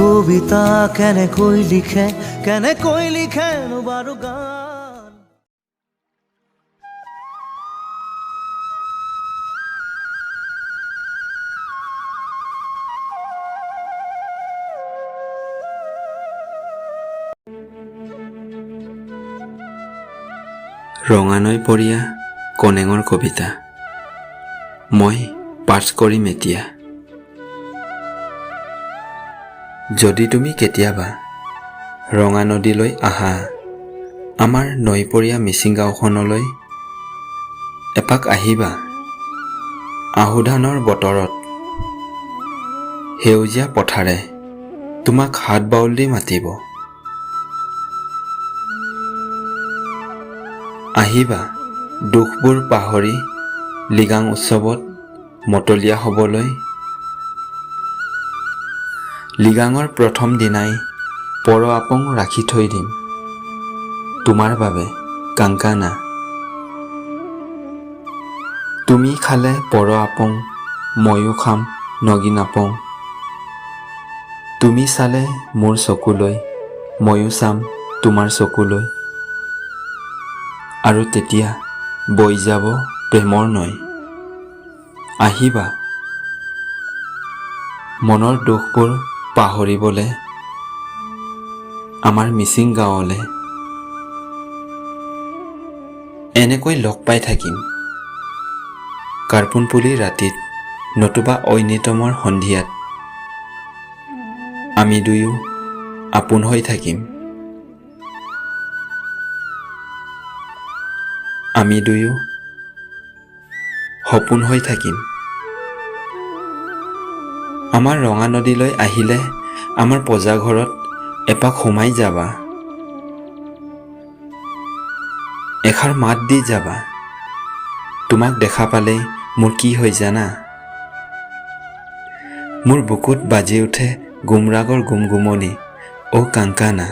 কবিতা কেনেকৈ লিখে বাৰু গান। ৰঙানৈ পৰিয়া কনেঙৰ কবিতা মই পাঠ কৰিম এতিয়া। যদি তুমি কেতিয়াবা ৰঙা নদীলৈ আহা, আমাৰ নৈপৰীয়া মিচিং গাঁওখনলৈ এপাক আহিবা। আহুধানৰ বতৰত সেউজীয়া পথাৰে তোমাক হাত বাউল দি মাতিব। আহিবা দুখবোৰ পাহৰি লিগাং উৎসৱত মতলীয়া হ'বলৈ। লিগাঙৰ প্ৰথম দিনাই পৰ আপং ৰাখি থৈ দিম তোমাৰ বাবে কাংকানা। তুমি খালে পৰ আপং ময়ো খাম নগিন আপং। তুমি চালে মোৰ চকুলৈ ময়ো চাম তোমাৰ চকুলৈ। আৰু তেতিয়া বৈ যাব প্ৰেমৰ নৈ। আহিবা মনৰ দুখবোৰ পাহৰিবলে আমাৰ মিচিং গাঁৱলে। এনেকৈ লগ পাই থাকিম কাৰ্পুনপুলি ৰাতিত নতুবা ঐনিতমৰ সন্ধিয়াত। আমি দুয়ো আপোন হৈ থাকিম। আমি দুয়ো সপোন হৈ থাকিম। আমাৰ ৰঙা নদীলৈ আহিলে আমাৰ পজাঘৰত এপাক সোমাই যাবা। এষাৰ মাত দি যাবা। তোমাক দেখা পালেই মোৰ কি হৈ জানা? মোৰ বুকুত বাজি উঠে গুমৰাগৰ গুমগুমনি অ' কাংকানা।